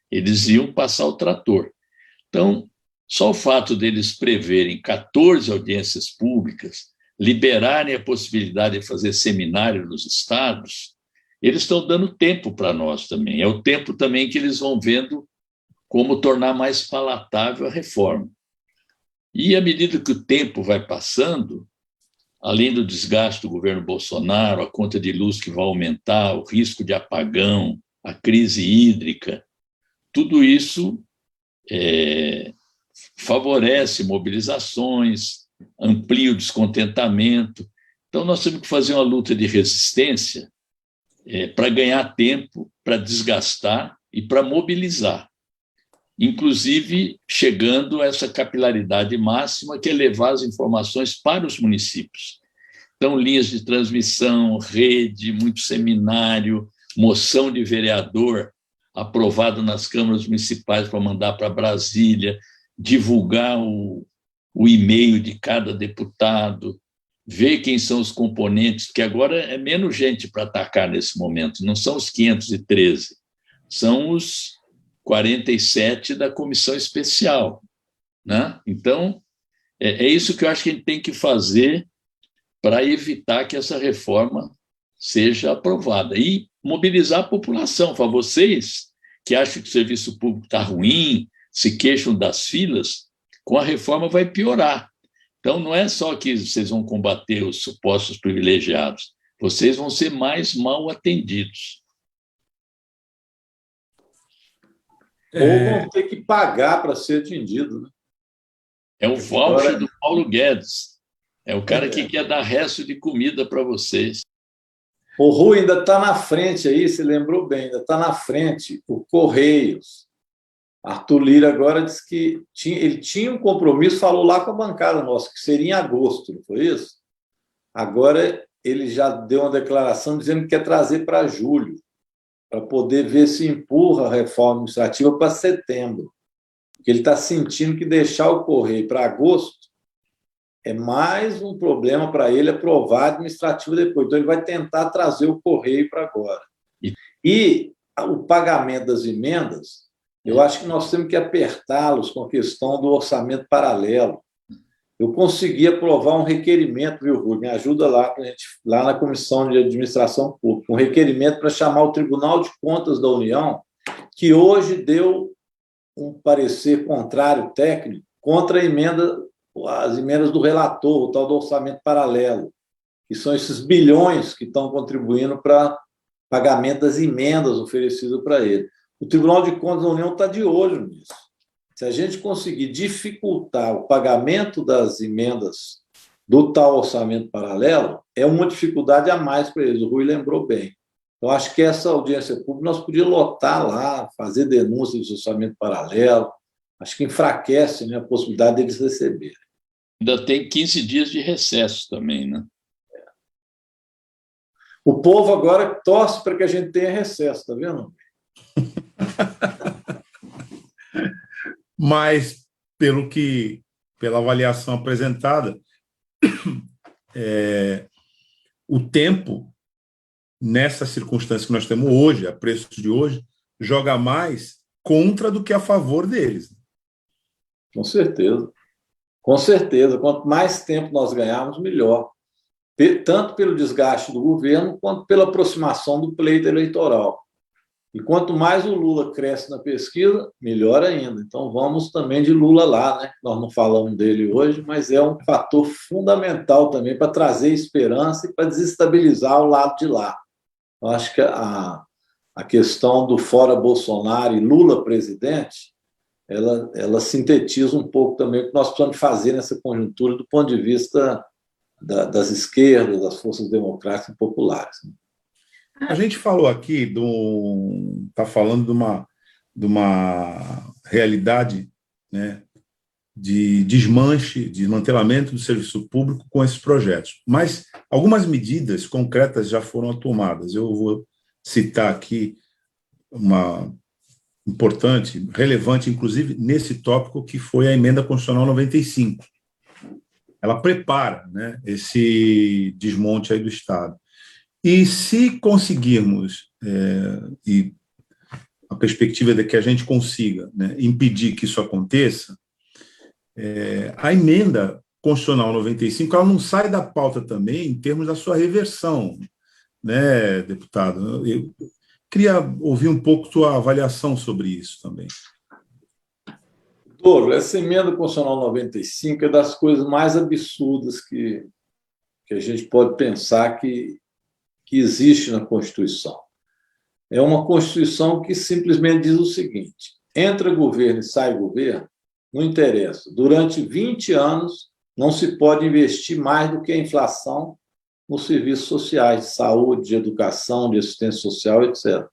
eles iam passar o trator. Então, só o fato deles preverem 14 audiências públicas, liberarem a possibilidade de fazer seminário nos estados, eles estão dando tempo para nós também. É o tempo também que eles vão vendo como tornar mais palatável a reforma. E à medida que o tempo vai passando, além do desgaste do governo Bolsonaro, a conta de luz que vai aumentar, o risco de apagão, a crise hídrica, tudo isso favorece mobilizações, amplia o descontentamento. Então, nós temos que fazer uma luta de resistência para ganhar tempo, para desgastar e para mobilizar, inclusive chegando a essa capilaridade máxima, que é levar as informações para os municípios. Então, linhas de transmissão, rede, muito seminário, moção de vereador aprovado nas câmaras municipais para mandar para Brasília, divulgar o e-mail de cada deputado, ver quem são os componentes, porque agora é menos gente para atacar nesse momento, não são os 513, são os 47 da comissão especial, né? Então, é isso que eu acho que a gente tem que fazer para evitar que essa reforma seja aprovada e mobilizar a população. Para vocês que acham que o serviço público está ruim, se queixam das filas, com a reforma vai piorar. Então, não é só que vocês vão combater os supostos privilegiados, vocês vão ser mais mal atendidos. Ou vão ter que pagar para ser atendido, né? É o voucher do Paulo Guedes. É o cara que quer dar resto de comida para vocês. O Rui ainda está na frente aí, você lembrou bem, ainda está na frente o Correios. Arthur Lira agora disse que ele tinha um compromisso, falou lá com a bancada nossa, que seria em agosto, não foi isso? Agora ele já deu uma declaração dizendo que quer trazer para julho, para poder ver se empurra a reforma administrativa para setembro. Porque ele está sentindo que deixar o Correio para agosto é mais um problema para ele aprovar administrativo depois. Então, ele vai tentar trazer o Correio para agora. E o pagamento das emendas, eu acho que nós temos que apertá-los com a questão do orçamento paralelo. Eu consegui aprovar um requerimento, viu, Rui? Me ajuda lá, lá na Comissão de Administração Pública, um requerimento para chamar o Tribunal de Contas da União, que hoje deu um parecer contrário técnico contra as emendas do relator, o tal do orçamento paralelo, que são esses bilhões que estão contribuindo para pagamento das emendas oferecidas para ele. O Tribunal de Contas da União está de olho nisso. Se a gente conseguir dificultar o pagamento das emendas do tal orçamento paralelo, é uma dificuldade a mais para eles. O Rui lembrou bem. Eu acho que essa audiência pública nós podíamos lotar lá, fazer denúncia de orçamento paralelo. Acho que enfraquece, né, a possibilidade deles receberem. Ainda tem 15 dias de recesso também, né? O povo agora torce para que a gente tenha recesso, está vendo? Mas, pela avaliação apresentada, o tempo, nessa circunstância que nós temos hoje, a preços de hoje, joga mais contra do que a favor deles. Com certeza. Com certeza. Quanto mais tempo nós ganharmos, melhor. Tanto pelo desgaste do governo, quanto pela aproximação do pleito eleitoral. E quanto mais o Lula cresce na pesquisa, melhor ainda. Então, vamos também de Lula lá, né? Nós não falamos dele hoje, mas é um fator fundamental também para trazer esperança e para desestabilizar o lado de lá. Eu acho que a questão do fora Bolsonaro e Lula presidente, ela sintetiza um pouco também o que nós precisamos fazer nessa conjuntura do ponto de vista das esquerdas, das forças democráticas e populares. A gente falou aqui, está falando de uma realidade, né, de desmantelamento do serviço público com esses projetos. Mas algumas medidas concretas já foram tomadas. Eu vou citar aqui uma importante, relevante, inclusive, nesse tópico, que foi a Emenda Constitucional 95. Ela prepara, né, esse desmonte aí do Estado. E se conseguirmos, e a perspectiva é de que a gente consiga, né, impedir que isso aconteça, a Emenda Constitucional 95 ela não sai da pauta também em termos da sua reversão, né, deputado? Eu queria ouvir um pouco sua avaliação sobre isso também. Doutor, essa Emenda Constitucional 95 é das coisas mais absurdas que a gente pode pensar que existe na Constituição. É uma Constituição que simplesmente diz o seguinte: entra governo e sai governo, não interessa. Durante 20 anos, não se pode investir mais do que a inflação nos serviços sociais, de saúde, de educação, de assistência social, etc.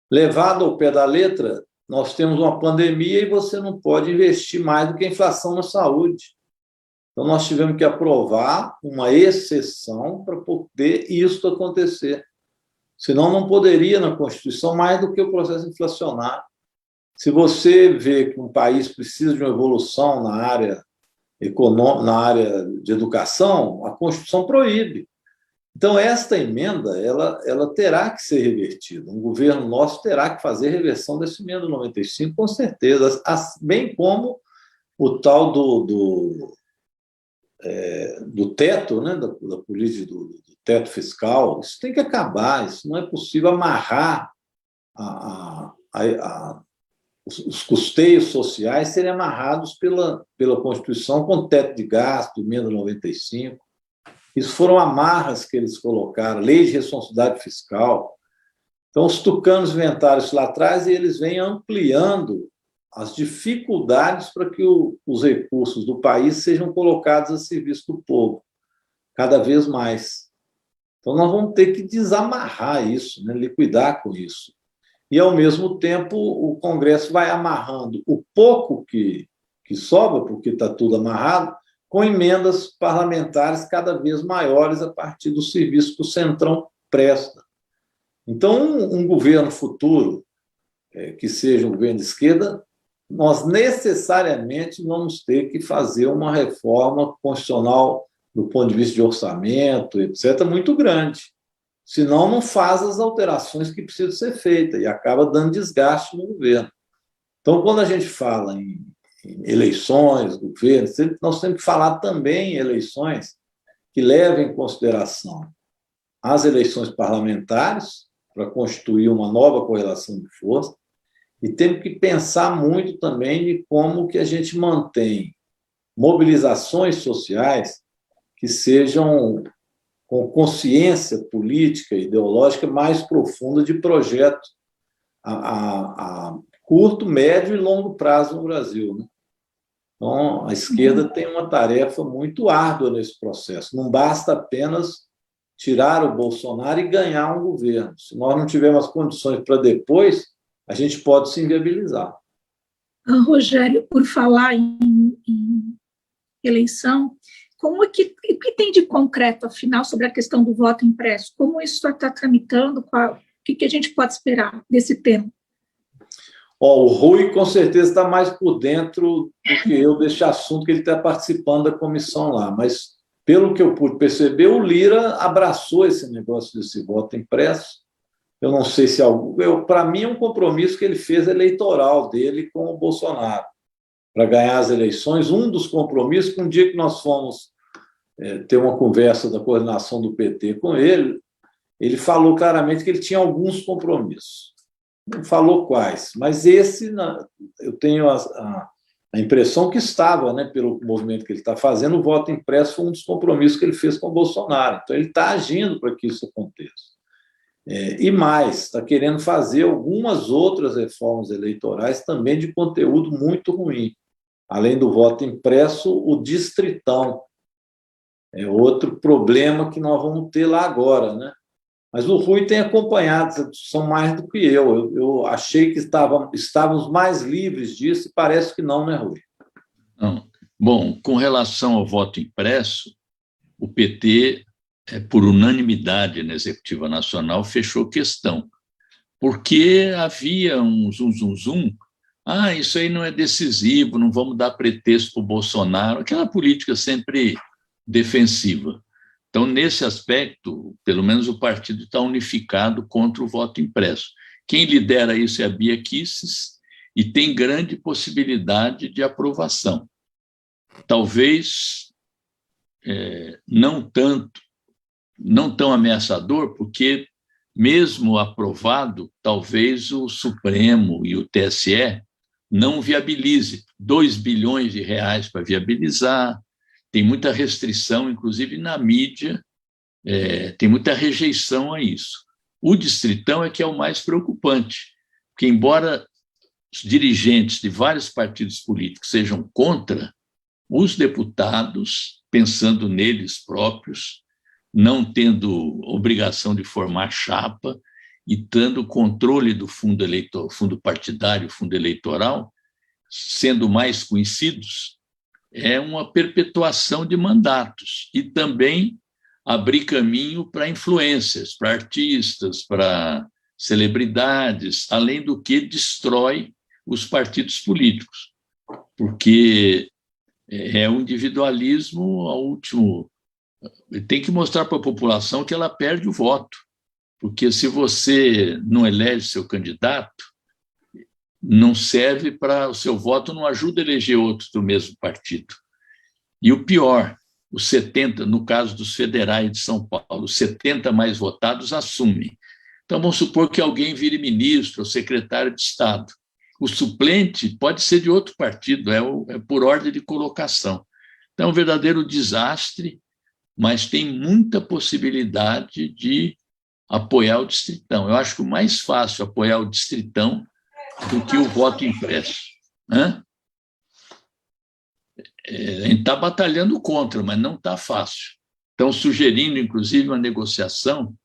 Levado ao pé da letra, nós temos uma pandemia e você não pode investir mais do que a inflação na saúde. Então, nós tivemos que aprovar uma exceção para poder isso acontecer. Senão, não poderia, na Constituição, mais do que o processo inflacionário. Se você vê que um país precisa de uma evolução na área econômica, na área de educação, a Constituição proíbe. Então, esta emenda ela terá que ser revertida. Um governo nosso terá que fazer reversão dessa emenda 95, com certeza, bem como o tal do teto, né, da política do teto fiscal. Isso tem que acabar, isso não é possível amarrar os custeios sociais serem amarrados pela Constituição com teto de gasto, emenda 95. Isso foram amarras que eles colocaram, lei de responsabilidade fiscal. Então, os tucanos inventaram isso lá atrás e eles vêm ampliando as dificuldades para que os recursos do país sejam colocados a serviço do povo, cada vez mais. Então, nós vamos ter que desamarrar isso, né? Liquidar com isso. E, ao mesmo tempo, o Congresso vai amarrando o pouco que sobra, porque está tudo amarrado, com emendas parlamentares cada vez maiores a partir do serviço que o Centrão presta. Então, um governo futuro, que seja um governo de esquerda, nós necessariamente vamos ter que fazer uma reforma constitucional do ponto de vista de orçamento, etc., muito grande. Senão, não faz as alterações que precisam ser feitas e acaba dando desgaste no governo. Então, quando a gente fala em eleições, governo, nós temos que falar também em eleições que levem em consideração as eleições parlamentares para constituir uma nova correlação de força. E temos que pensar muito também de como que a gente mantém mobilizações sociais que sejam com consciência política e ideológica mais profunda de projeto a curto, médio e longo prazo no Brasil, né? Então, a esquerda tem uma tarefa muito árdua nesse processo. Não basta apenas tirar o Bolsonaro e ganhar um governo. Se nós não tivermos condições para depois, a gente pode se inviabilizar. Rogério, por falar em eleição, o que tem de concreto, afinal, sobre a questão do voto impresso? Como isso está tramitando? O que a gente pode esperar desse tema? O Rui, com certeza, está mais por dentro do que eu desse assunto, que ele está participando da comissão lá. Mas, pelo que eu pude perceber, o Lira abraçou esse negócio desse voto impresso Eu não sei se para mim é um compromisso que ele fez eleitoral dele com o Bolsonaro para ganhar as eleições. Um dos compromissos, que um dia que nós fomos ter uma conversa da coordenação do PT com ele, ele falou claramente que ele tinha alguns compromissos. Não falou quais, mas esse eu tenho a impressão que estava, né, pelo movimento que ele está fazendo, o voto impresso foi um dos compromissos que ele fez com o Bolsonaro. Então, ele está agindo para que isso aconteça. E mais, está querendo fazer algumas outras reformas eleitorais também de conteúdo muito ruim. Além do voto impresso, o distritão é outro problema que nós vamos ter lá agora, né? Mas o Rui tem acompanhado essa discussão mais do que eu. Eu achei que estávamos mais livres disso e parece que não, né, Rui? Não. Bom, com relação ao voto impresso, o PT, por unanimidade na Executiva Nacional, fechou questão, porque havia um zum. Isso aí não é decisivo, não vamos dar pretexto para o Bolsonaro, aquela política sempre defensiva. Então, nesse aspecto, pelo menos o partido está unificado contra o voto impresso. Quem lidera isso é a Bia Kicis e tem grande possibilidade de aprovação. Talvez não tão ameaçador, porque, mesmo aprovado, talvez o Supremo e o TSE não viabilize 2 bilhões de reais para viabilizar. Tem muita restrição, inclusive na mídia, tem muita rejeição a isso. O distritão é que é o mais preocupante, porque, embora os dirigentes de vários partidos políticos sejam contra, os deputados, pensando neles próprios, não tendo obrigação de formar chapa e tendo controle do fundo partidário, fundo eleitoral, sendo mais conhecidos, é uma perpetuação de mandatos e também abrir caminho para influências, para artistas, para celebridades, além do que destrói os partidos políticos, porque é um individualismo ao último. Tem que mostrar para a população que ela perde o voto, porque se você não elege seu candidato, não serve para o seu voto, não ajuda a eleger outros do mesmo partido. E o pior, os 70, no caso dos federais de São Paulo, os 70 mais votados assumem. Então, vamos supor que alguém vire ministro ou secretário de Estado. O suplente pode ser de outro partido, é por ordem de colocação. Então, é um verdadeiro desastre, mas tem muita possibilidade de apoiar o distritão. Eu acho que o mais fácil apoiar o distritão do que o voto impresso. A gente está batalhando contra, mas não está fácil. Estão sugerindo, inclusive, uma negociação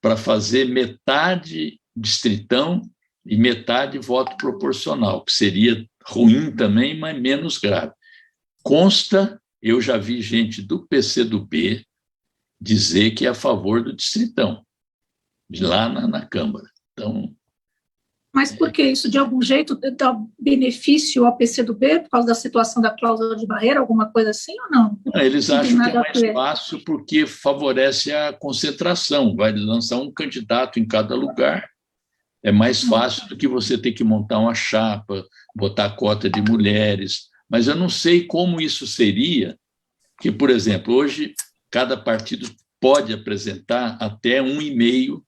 para fazer metade distritão e metade voto proporcional, que seria ruim também, mas menos grave. Consta, eu já vi gente do PCdoB dizer que é a favor do distritão, de lá na Câmara. Então, mas por que isso? De algum jeito dá benefício ao PCdoB por causa da situação da cláusula de barreira, alguma coisa assim ou não? Eles acham que é mais fácil porque favorece a concentração, vai lançar um candidato em cada lugar, é mais fácil do que você ter que montar uma chapa, botar cota de mulheres, mas eu não sei como isso seria, que, por exemplo, hoje cada partido pode apresentar até 1,5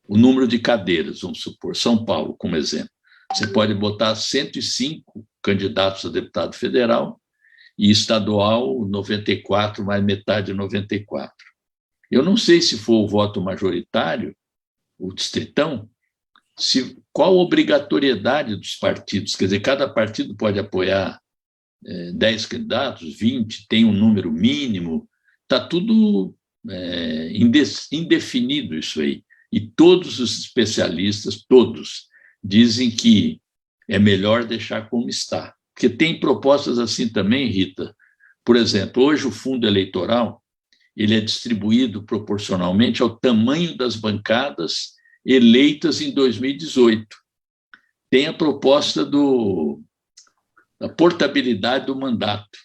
o número de cadeiras, vamos supor, São Paulo, como exemplo. Você pode botar 105 candidatos a deputado federal e estadual 94, mais metade 94. Eu não sei se for o voto majoritário, o distritão, qual a obrigatoriedade dos partidos, quer dizer, cada partido pode apoiar 10 candidatos, 20, tem um número mínimo, está tudo indefinido isso aí. E todos os especialistas, todos, dizem que é melhor deixar como está. Porque tem propostas assim também, Rita. Por exemplo, hoje o fundo eleitoral ele é distribuído proporcionalmente ao tamanho das bancadas eleitas em 2018. Tem a proposta da portabilidade do mandato.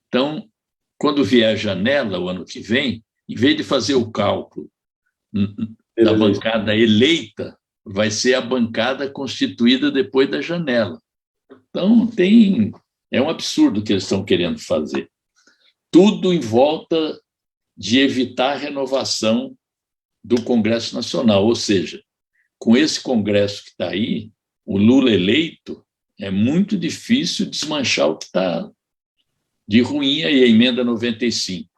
Então, quando vier a janela, o ano que vem, em vez de fazer o cálculo da bancada eleita vai ser a bancada constituída depois da janela. Então, é um absurdo o que eles estão querendo fazer. Tudo em volta de evitar a renovação do Congresso Nacional, ou seja, com esse Congresso que está aí, o Lula eleito, é muito difícil desmanchar o que está de ruim aí, a emenda 95.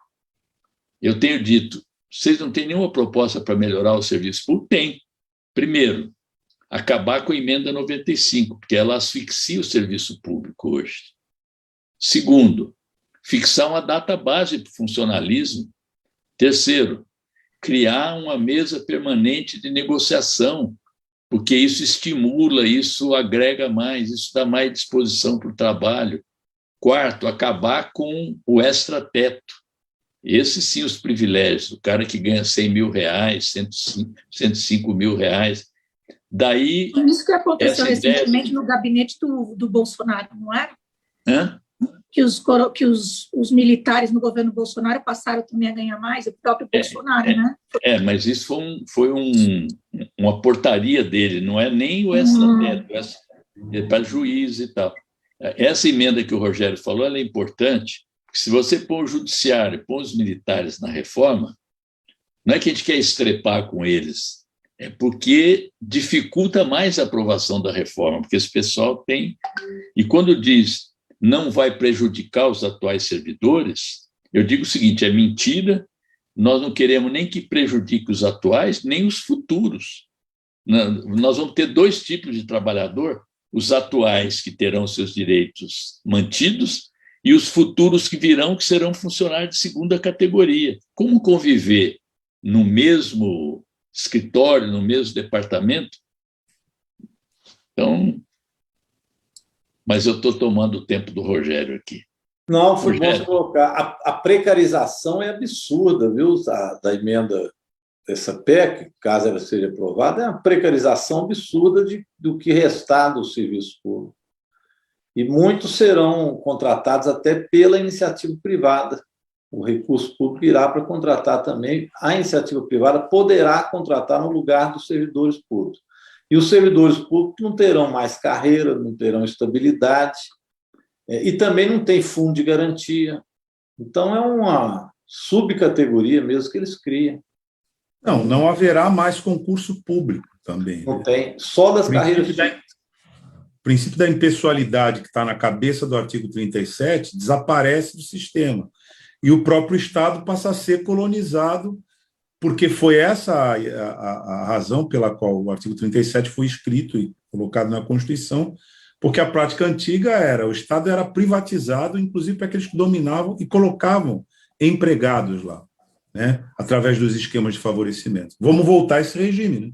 Eu tenho dito, vocês não têm nenhuma proposta para melhorar o serviço público? Tem. Primeiro, acabar com a emenda 95, porque ela asfixia o serviço público hoje. Segundo, fixar uma data base para o funcionalismo. Terceiro, criar uma mesa permanente de negociação, porque isso estimula, isso agrega mais, isso dá mais disposição para o trabalho. Quarto, acabar com o extrateto. Esses sim os privilégios, o cara que ganha R$100 mil, 105 mil reais. Daí, isso que aconteceu recentemente no gabinete do Bolsonaro, não era? Hã? Que os militares no governo Bolsonaro passaram também a ganhar mais, o próprio Bolsonaro, né? Mas isso foi uma portaria dele, não é nem o extrateto, é para juiz e tal. Essa emenda que o Rogério falou, ela é importante, porque se você põe o judiciário, põe os militares na reforma, não é que a gente quer estrepar com eles, é porque dificulta mais a aprovação da reforma, porque esse pessoal tem... E quando diz não vai prejudicar os atuais servidores, eu digo o seguinte, é mentira, nós não queremos nem que prejudique os atuais, nem os futuros. Nós vamos ter dois tipos de trabalhador, os atuais que terão seus direitos mantidos e os futuros que virão, que serão funcionários de segunda categoria. Como conviver no mesmo escritório, no mesmo departamento? Então, mas eu estou tomando o tempo do Rogério aqui. Não, foi bom você colocar. A precarização é absurda, viu? Da emenda dessa PEC, caso ela seja aprovada, é uma precarização absurda do que restar do serviço público. E muitos serão contratados até pela iniciativa privada. O recurso público irá para contratar também. A iniciativa privada poderá contratar no lugar dos servidores públicos. E os servidores públicos não terão mais carreira, não terão estabilidade, e também não tem fundo de garantia. Então, é uma subcategoria mesmo que eles criam. Não haverá mais concurso público também. Não tem, só das carreiras. O princípio da impessoalidade que está na cabeça do artigo 37 desaparece do sistema. E o próprio Estado passa a ser colonizado, porque foi essa a razão pela qual o artigo 37 foi escrito e colocado na Constituição, porque a prática antiga o Estado era privatizado, inclusive para aqueles que dominavam e colocavam empregados lá, né, através dos esquemas de favorecimento. Vamos voltar a esse regime, né?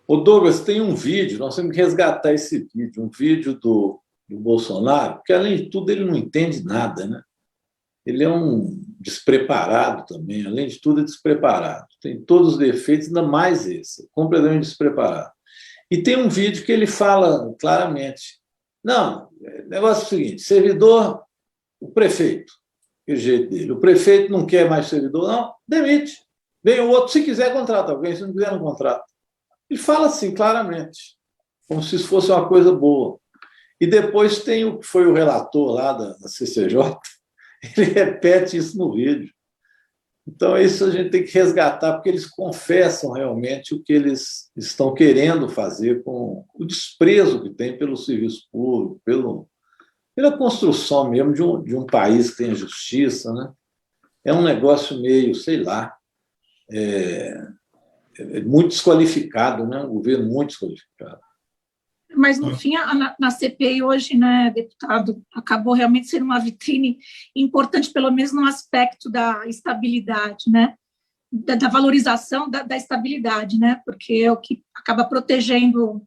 Ô Douglas, tem um vídeo, nós temos que resgatar esse vídeo, um vídeo do Bolsonaro, porque, além de tudo, ele não entende nada, né? Ele é um despreparado também, além de tudo, é despreparado. Tem todos os defeitos, ainda mais esse, completamente despreparado. E tem um vídeo que ele fala claramente, não, o negócio é o seguinte, servidor, o prefeito, que é o jeito dele, o prefeito não quer mais servidor, não, demite. Vem o outro, se quiser, contrata alguém, se não quiser, não contrata. Ele fala assim, claramente, como se isso fosse uma coisa boa. E depois tem o que foi o relator lá da CCJ, ele repete isso no vídeo. Então, isso a gente tem que resgatar, porque eles confessam realmente o que eles estão querendo fazer com o desprezo que tem pelo serviço público, pela construção mesmo de um país que tenha justiça, né? É um negócio meio, sei lá, muito desqualificado, né? Um governo muito desqualificado. Mas, no fim, na CPI hoje, né, deputado, acabou realmente sendo uma vitrine importante, pelo menos no aspecto da estabilidade, né, da valorização da estabilidade, né, porque é o que acaba protegendo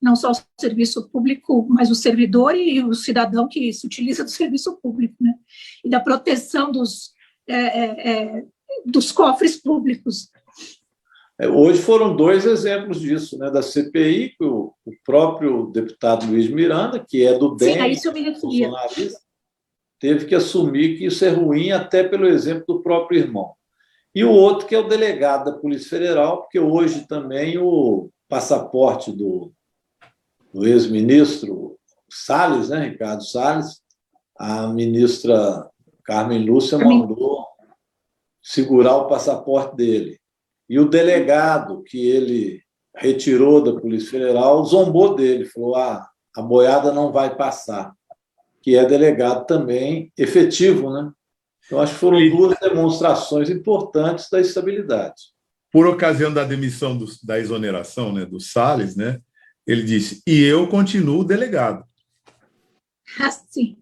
não só o serviço público, mas o servidor e o cidadão que se utiliza do serviço público, né, e da proteção dos cofres públicos. Hoje foram dois exemplos disso, né, da CPI, que o próprio deputado Luiz Miranda, que é do DEM, sim, a isso eu me referia, teve que assumir que isso é ruim até pelo exemplo do próprio irmão. E o outro que é o delegado da Polícia Federal, porque hoje também o passaporte do ex-ministro Salles, né, Ricardo Salles, a ministra Carmen Lúcia mandou segurar o passaporte dele. E o delegado que ele retirou da Polícia Federal zombou dele, falou: a boiada não vai passar, que é delegado também efetivo, né? Então, acho que foram duas demonstrações importantes da estabilidade. Por ocasião da demissão da exoneração, né, do Salles, né, ele disse: e eu continuo delegado. Sim.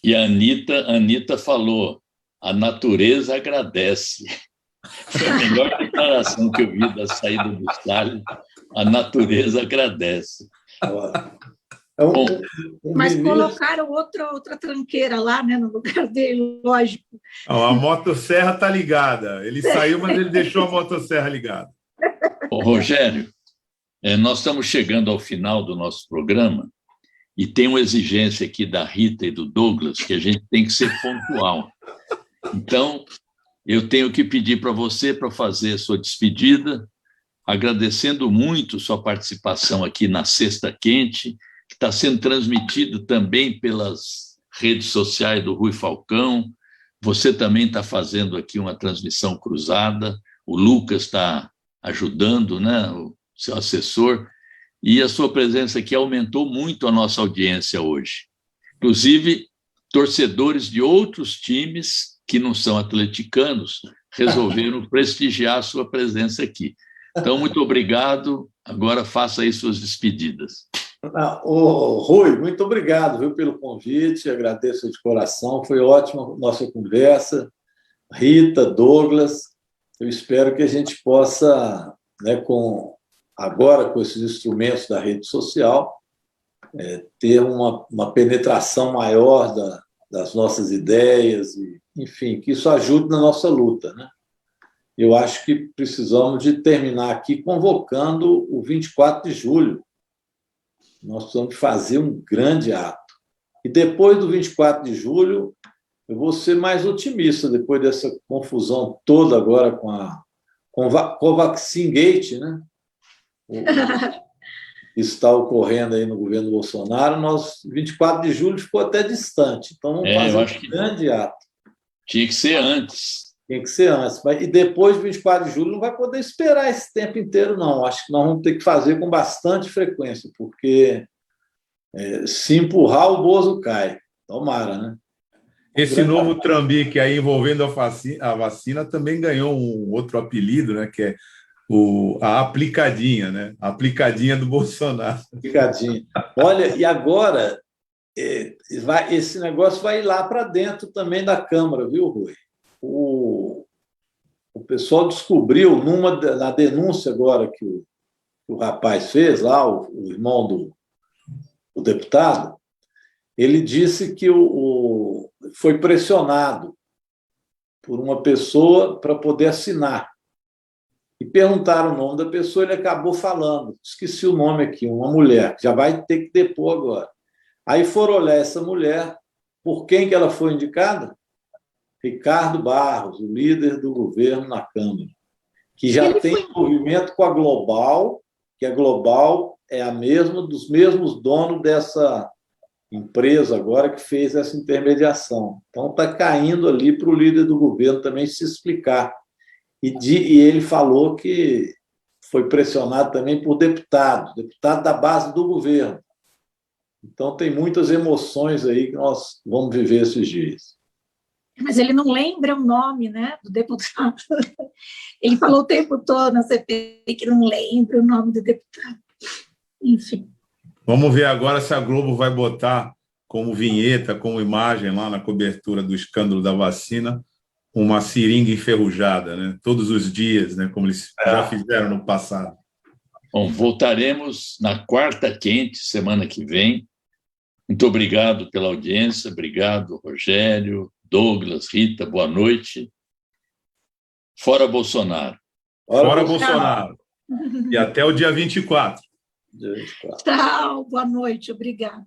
E a Anitta falou: a natureza agradece. Foi a melhor declaração que eu vi da saída do Salles. A natureza agradece. Mas colocaram outra tranqueira lá, né, no lugar dele, lógico. A motosserra está ligada. Ele saiu, mas ele deixou a motosserra ligada. Rogério, nós estamos chegando ao final do nosso programa e tem uma exigência aqui da Rita e do Douglas que a gente tem que ser pontual. Então, eu tenho que pedir para você para fazer sua despedida, agradecendo muito sua participação aqui na Sexta Quente, que está sendo transmitido também pelas redes sociais do Rui Falcão. Você também está fazendo aqui uma transmissão cruzada, o Lucas está ajudando, né, o seu assessor, e a sua presença aqui aumentou muito a nossa audiência hoje. Inclusive, torcedores de outros times que não são atleticanos resolveram prestigiar a sua presença aqui. Então, muito obrigado. Agora faça aí suas despedidas. Rui, muito obrigado, viu, pelo convite, agradeço de coração, foi ótima a nossa conversa. Rita, Douglas, eu espero que a gente possa, né, agora com esses instrumentos da rede social, ter uma penetração maior das nossas ideias, e, enfim, que isso ajude na nossa luta, né? Eu acho que precisamos de terminar aqui convocando o 24 de julho. Nós precisamos fazer um grande ato. E depois do 24 de julho, eu vou ser mais otimista, depois dessa confusão toda agora com a Covaxin Gate, né? Está ocorrendo aí no governo Bolsonaro. 24 de julho ficou até distante. Então, vamos fazer um grande ato. Tinha que ser antes. Tem que ser antes. E depois de 24 de julho não vai poder esperar esse tempo inteiro, não. Acho que nós vamos ter que fazer com bastante frequência, porque se empurrar, o Bozo cai. Tomara, né? Esse novo trambique aí envolvendo a vacina também ganhou um outro apelido, né? Que é a aplicadinha, né? A aplicadinha do Bolsonaro. Aplicadinha. Olha, e agora esse negócio vai ir lá para dentro também da Câmara, viu, Rui? O pessoal descobriu, na denúncia agora que o rapaz fez lá, o irmão do deputado, ele disse que foi pressionado por uma pessoa para poder assinar. E perguntaram o nome da pessoa, ele acabou falando. Esqueci o nome aqui, uma mulher, que já vai ter que depor agora. Aí foram olhar essa mulher, por quem que ela foi indicada? Ricardo Barros, o líder do governo na Câmara, que já tem envolvimento com a Global, que a Global é dos mesmos donos dessa empresa agora que fez essa intermediação. Então, está caindo ali para o líder do governo também se explicar. E ele falou que foi pressionado também por deputado da base do governo. Então, tem muitas emoções aí que nós vamos viver esses dias. Mas ele não lembra o nome, né, do deputado. Ele falou o tempo todo na CPI que não lembra o nome do deputado. Enfim. Vamos ver agora se a Globo vai botar como vinheta, como imagem lá na cobertura do escândalo da vacina, uma seringa enferrujada, né? Todos os dias, né? Como eles já fizeram no passado. Bom, voltaremos na Quarta Quente, semana que vem. Muito obrigado pela audiência, obrigado, Rogério, Douglas, Rita, boa noite. Fora Bolsonaro. Fora Bolsonaro. E até o dia 24. Tchau, boa noite, obrigada.